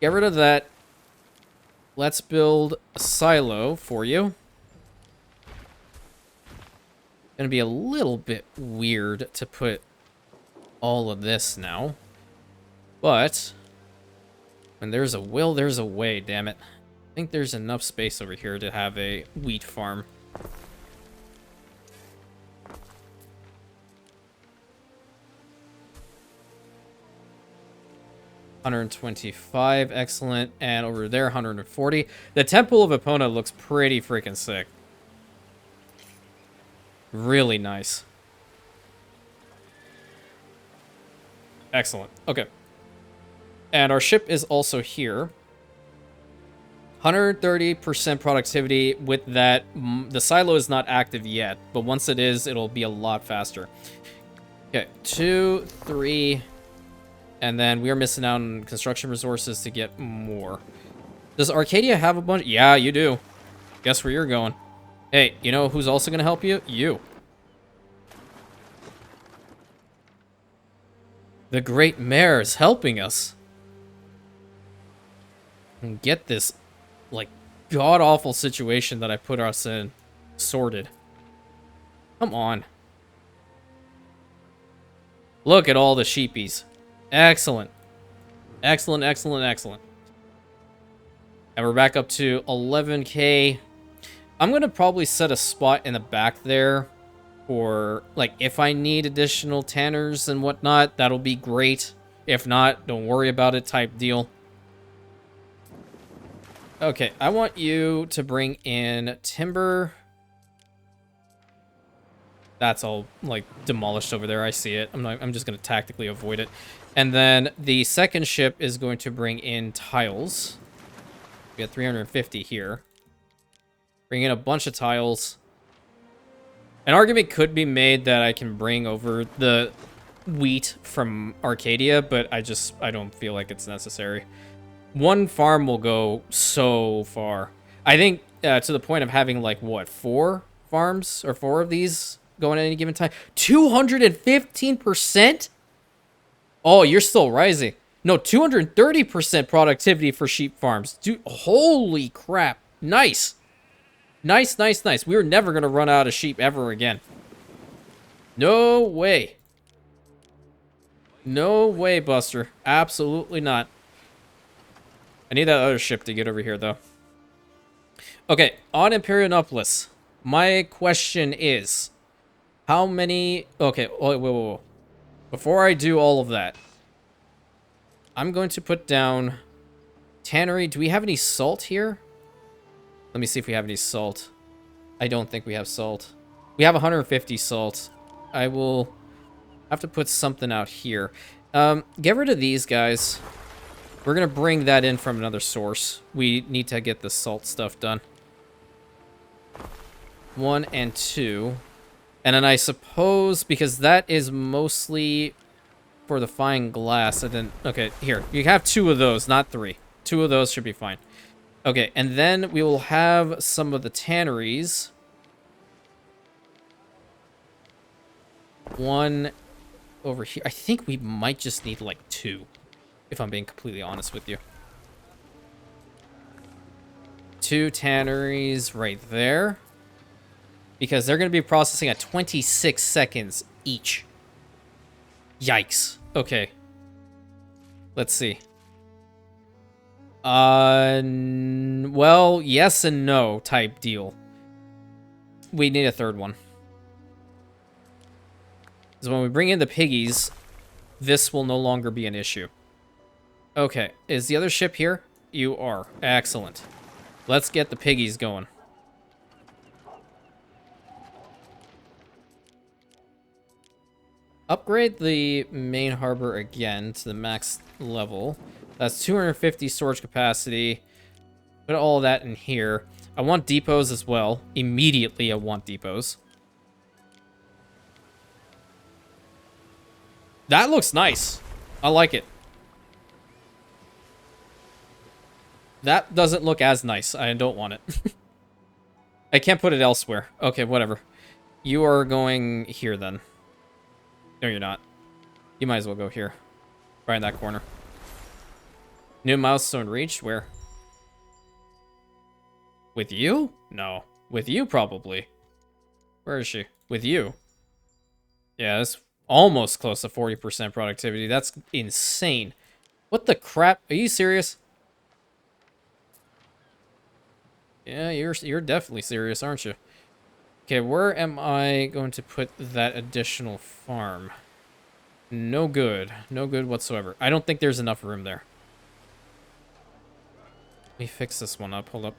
get rid of that. Let's build a silo for you. Going to be a little bit weird to put all of this now. But when there's a will, there's a way, damn it. I think there's enough space over here to have a wheat farm. 125, excellent. And over there, 140. The Temple of Epona looks pretty freaking sick. Really nice. Excellent. Okay. And our ship is also here. 130% productivity with that. The silo is not active yet, but once it is, it'll be a lot faster. Okay, 2, 3, and then we are missing out on construction resources to get more. Does Arcadia have a bunch? Yeah, you do. Guess where you're going. Hey, you know who's also going to help you? You. The Great Mare is helping us. And get this, like, god-awful situation that I put us in sorted. Come on. Look at all the sheepies. Excellent. Excellent, excellent, excellent. And we're back up to 11k. I'm going to probably set a spot in the back there for, like, if I need additional tanners and whatnot, that'll be great. If not, don't worry about it type deal. Okay, I want you to bring in timber. That's all, like, demolished over there. I see it. I'm just going to tactically avoid it. And then the second ship is going to bring in tiles. We got 350 here. Bring in a bunch of tiles. An argument could be made that I can bring over the wheat from Arcadia, but I don't feel like it's necessary. One farm will go so far. I think to the point of having, like, what, 4 farms? Or 4 of these going at any given time? 215%? Oh, you're still rising. No, 230% productivity for sheep farms. Dude, holy crap. Nice. Nice, nice, nice. We were never going to run out of sheep ever again. No way. No way, Buster. Absolutely not. I need that other ship to get over here, though. Okay, on Imperianopolis, my question is, how many... Okay, whoa. Before I do all of that, I'm going to put down tannery. Do we have any salt here? Let me see if we have any salt. I don't think we have salt. We have 150 salt. I will have to put something out here. Get rid of these guys. We're going to bring that in from another source. We need to get the salt stuff done. 1 and 2. And then I suppose, because that is mostly for the fine glass, and then... Okay, here. You have 2 of those, not 3. 2 of those should be fine. Okay, and then we will have some of the tanneries. 1 over here. I think we might just need, like, 2. If I'm being completely honest with you. 2 tanneries right there. Because they're going to be processing at 26 seconds each. Yikes. Okay. Let's see. Well, yes and no type deal. We need a third one. Because when we bring in the piggies, this will no longer be an issue. Okay, is the other ship here? You are. Excellent. Let's get the piggies going. Upgrade the main harbor again to the max level. That's 250 storage capacity. Put all of that in here. I want depots as well. Immediately, I want depots. That looks nice. I like it. That doesn't look as nice. I don't want it. I can't put it elsewhere. Okay, whatever. You are going here then. No, you're not. You might as well go here. Right in that corner. New milestone reached? Where? With you? No. With you, probably. Where is she? With you. Yeah, that's almost close to 40% productivity. That's insane. What the crap? Are you serious? Yeah, you're definitely serious, aren't you? Okay, where am I going to put that additional farm? No good. No good whatsoever. I don't think there's enough room there. me fix this one up. Hold up.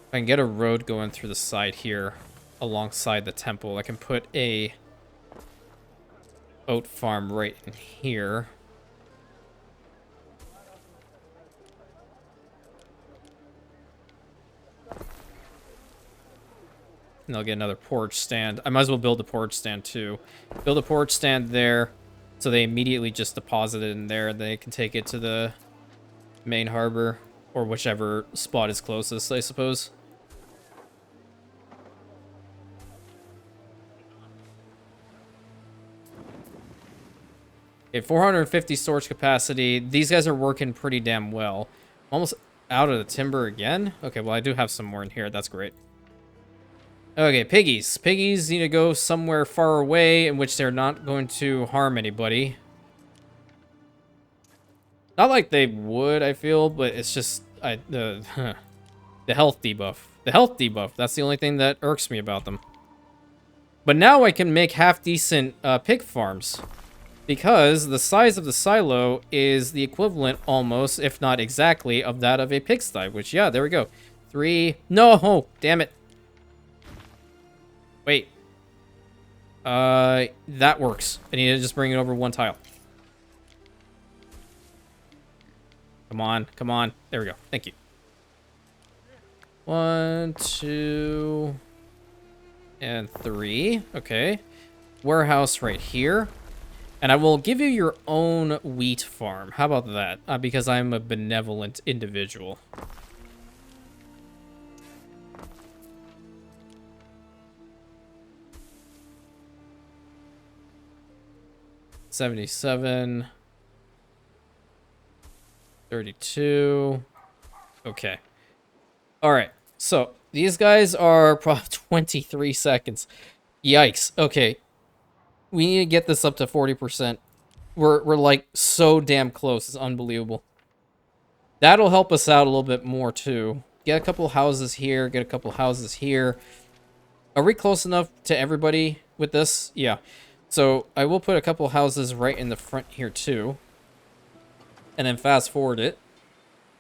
If I can get a road going through the side here alongside the temple, I can put a oat farm right in here. And I'll get another porch stand. I might as well build a porch stand too. Build a porch stand there, so they immediately just deposit it in there. They can take it to the main harbor, or whichever spot is closest, I suppose. Okay, 450 storage capacity. These guys are working pretty damn well. Almost out of the timber again? Okay, well, I do have some more in here. That's great. Okay, piggies. Piggies need to go somewhere far away in which they're not going to harm anybody. Not like they would, I feel, but it's just the health debuff. The health debuff. That's the only thing that irks me about them. But now I can make half-decent pig farms. Because the size of the silo is the equivalent almost, if not exactly, of that of a pigsty. Which, yeah, there we go. 3... No! Damn it. Wait. That works. I need to just bring it over one tile. Come on, come on. There we go. Thank you. 1, 2, and 3. Okay. Warehouse right here. And I will give you your own wheat farm. How about that? Because I'm a benevolent individual. $77. 32. Okay. Alright. So, these guys are probably 23 seconds. Yikes. Okay. We need to get this up to 40%. We're like so damn close. It's unbelievable. That'll help us out a little bit more too. Get a couple houses here. Get a couple houses here. Are we close enough to everybody with this? Yeah. So I will put a couple houses right in the front here too. And then fast forward it.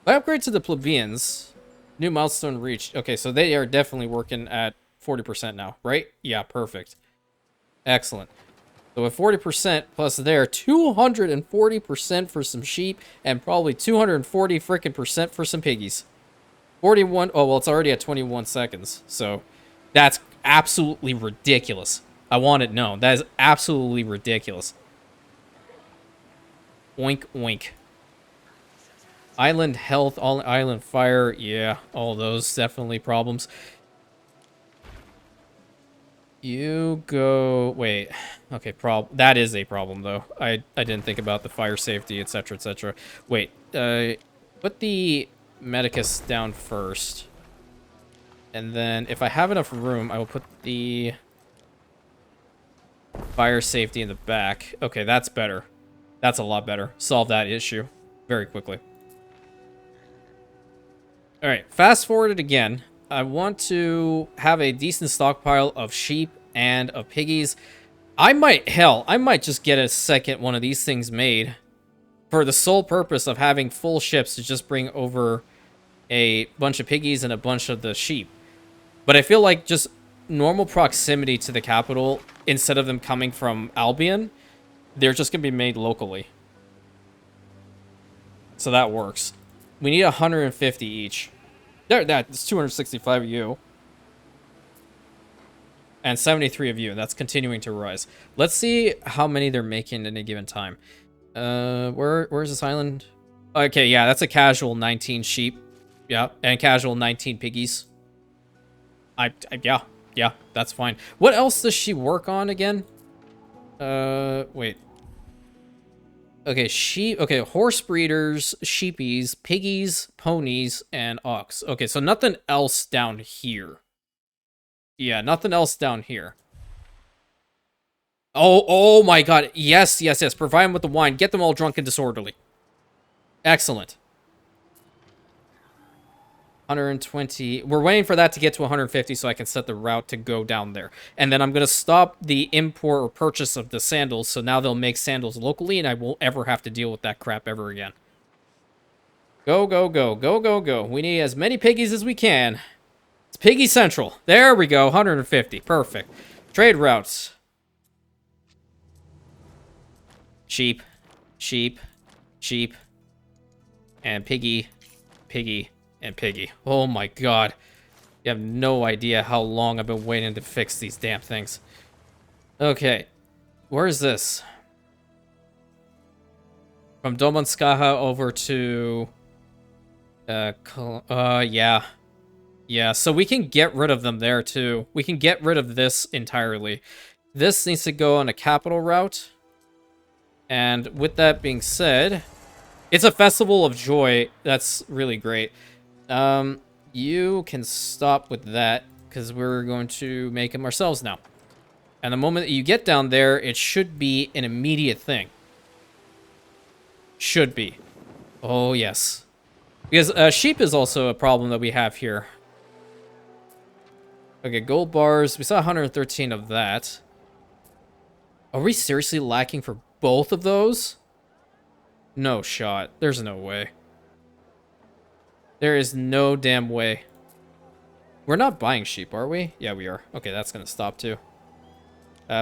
If I upgrade to the plebeians, new milestone reached. Okay, so they are definitely working at 40% now, right? Yeah, perfect. Excellent. So with 40% plus there, 240% for some sheep, and probably 240 freaking percent for some piggies. 41, oh, well, it's already at 21 seconds, so that's absolutely ridiculous. I want it known. That is absolutely ridiculous. Oink, oink. Island health, all island fire, yeah, all those definitely problems. You go, wait, okay, that is a problem though. I didn't think about the fire safety, etc, etc. Wait, put the medicus down first. And then if I have enough room, I will put the fire safety in the back. Okay, that's better. That's a lot better. Solve that issue very quickly. All right, fast forward it again. I want to have a decent stockpile of sheep and of piggies. I might just get a second one of these things made for the sole purpose of having full ships to just bring over a bunch of piggies and a bunch of the sheep. But I feel like just normal proximity to the capital, instead of them coming from Albion, they're just going to be made locally. So that works. We need 150 each. That's 265 of you. And 73 of you. That's continuing to rise. Let's see how many they're making at any given time. Where's this island? Okay, yeah, that's a casual 19 sheep. Yeah, and casual 19 piggies. Yeah, that's fine. What else does she work on again? Wait. Okay, horse breeders, sheepies, piggies, ponies, and ox. Okay, so nothing else down here. Yeah, nothing else down here. Oh my god. Yes. Provide them with the wine. Get them all drunk and disorderly. Excellent. 120. We're waiting for that to get to 150 so I can set the route to go down there. And then I'm going to stop the import or purchase of the sandals, so now they'll make sandals locally and I won't ever have to deal with that crap ever again. Go, go, go, go, go, go. We need as many piggies as we can. It's Piggy Central. There we go. 150. Perfect. Trade routes. Sheep. Sheep. Sheep. And piggy. Piggy. And piggy. Oh my god. You have no idea how long I've been waiting to fix these damn things. Okay. Where is this? From Domonskaha over to... yeah. Yeah, so we can get rid of them there, too. We can get rid of this entirely. This needs to go on a capital route. And with that being said... It's a festival of joy. That's really great. You can stop with that, because we're going to make them ourselves now. And the moment that you get down there, it should be an immediate thing. Should be. Oh, yes. Because sheep is also a problem that we have here. Okay, gold bars. We saw 113 of that. Are we seriously lacking for both of those? No shot. There's no way. There is no damn way. We're not buying sheep, are we? Yeah, we are. Okay, that's going to stop too.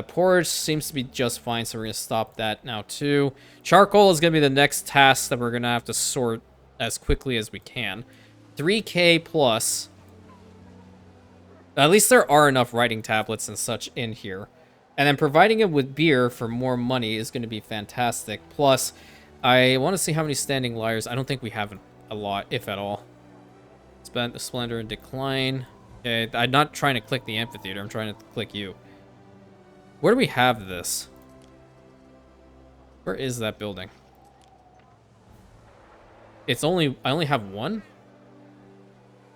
Porridge seems to be just fine, so we're going to stop that now too. Charcoal is going to be the next task that we're going to have to sort as quickly as we can. 3k plus. At least there are enough writing tablets and such in here. And then providing it with beer for more money is going to be fantastic. Plus, I want to see how many standing lyres. I don't think we have a lot, if at all. Spent Splendor and Decline. Okay, I'm not trying to click the amphitheater. I'm trying to click you. Where do we have this? Where is that building? I only have one?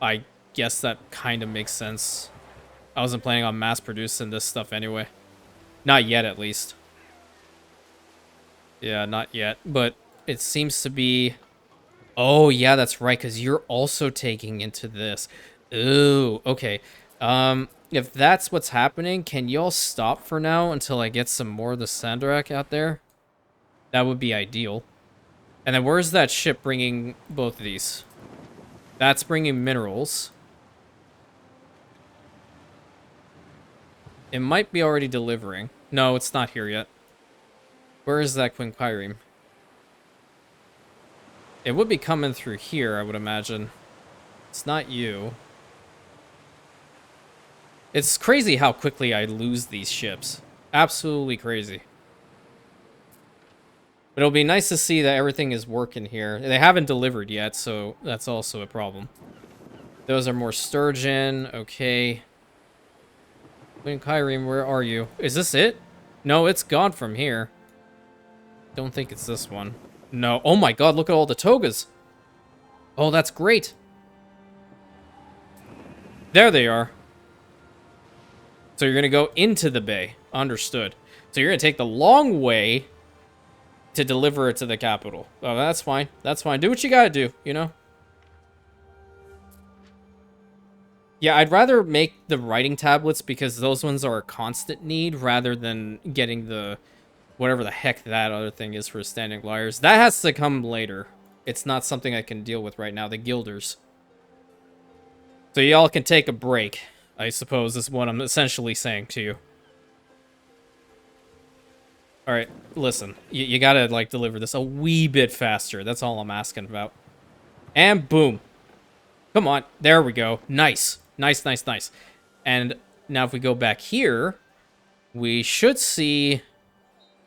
I guess that kind of makes sense. I wasn't planning on mass producing this stuff anyway. Not yet, at least. Yeah, not yet. But it seems to be... Oh, yeah, that's right, because you're also taking into this. Ooh, okay. If that's what's happening, can y'all stop for now until I get some more of the Sandrak out there? That would be ideal. And then where's that ship bringing both of these? That's bringing minerals. It might be already delivering. No, it's not here yet. Where is that Quinquireme? It would be coming through here, I would imagine. It's not you. It's crazy how quickly I lose these ships. Absolutely crazy. But it'll be nice to see that everything is working here. They haven't delivered yet, so that's also a problem. Those are more sturgeon. Okay. Quinquireme, where are you? Is this it? No, it's gone from here. Don't think it's this one. No. Oh my god, look at all the togas. Oh, that's great. There they are. So you're going to go into the bay. Understood. So you're going to take the long way to deliver it to the capital. Oh, that's fine. That's fine. Do what you got to do, you know? Yeah, I'd rather make the writing tablets because those ones are a constant need rather than getting the... whatever the heck that other thing is for standing lyres. That has to come later. It's not something I can deal with right now. The guilders. So y'all can take a break, I suppose, is what I'm essentially saying to you. Alright, listen. You gotta, like, deliver this a wee bit faster. That's all I'm asking about. And boom. Come on. There we go. Nice. Nice, nice, nice. And now if we go back here, we should see...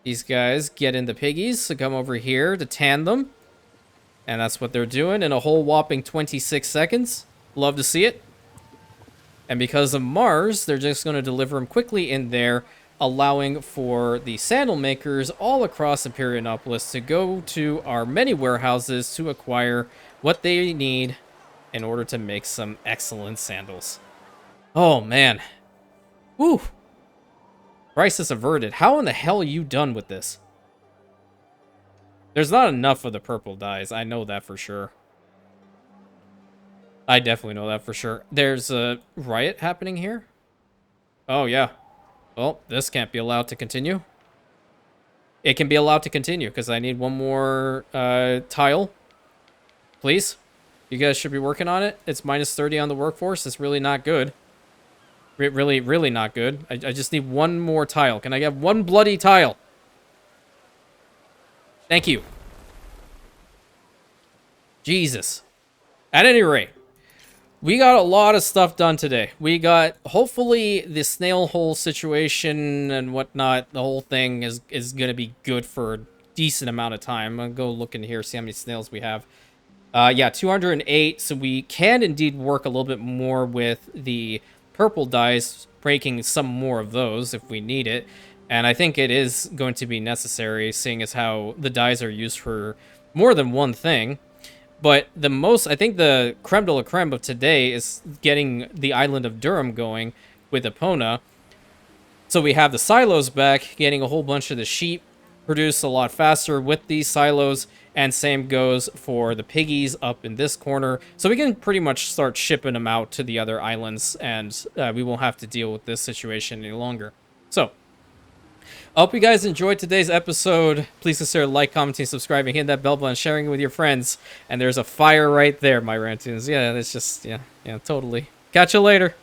these guys get in the piggies to come over here to tan them. And that's what they're doing in a whole whopping 26 seconds. Love to see it. And because of Mars, they're just going to deliver them quickly in there, allowing for the sandal makers all across Imperianopolis to go to our many warehouses to acquire what they need in order to make some excellent sandals. Oh, man. Woo! Crisis averted. How in the hell are you done with this? There's not enough of the purple dyes. I know that for sure. I definitely know that for sure. There's a riot happening here? Oh, yeah. Well, this can't be allowed to continue. It can be allowed to continue because I need one more tile Please? You guys should be working on it. It's minus 30 on the workforce. It's really not good. Really, really not good. I just need one more tile. Can I get one bloody tile? Thank you. Jesus. At any rate, we got a lot of stuff done today. We got, hopefully, the snail hole situation and whatnot, the whole thing is going to be good for a decent amount of time. I'm going to go look in here, see how many snails we have. Yeah, 208, so we can indeed work a little bit more with the purple dyes, breaking some more of those if we need it. And I think it is going to be necessary, seeing as how the dyes are used for more than one thing. But the most, I think the creme de la creme of today is getting the island of Durham going with Epona. So we have the silos back, getting a whole bunch of the sheep produced a lot faster with these silos. And same goes for the piggies up in this corner. So we can pretty much start shipping them out to the other islands. And we won't have to deal with this situation any longer. So I hope you guys enjoyed today's episode. Please consider like, commenting, subscribing, hitting that bell button, sharing it with your friends. And there's a fire right there, my Rantoons. Yeah, it's just, yeah, totally. Catch you later.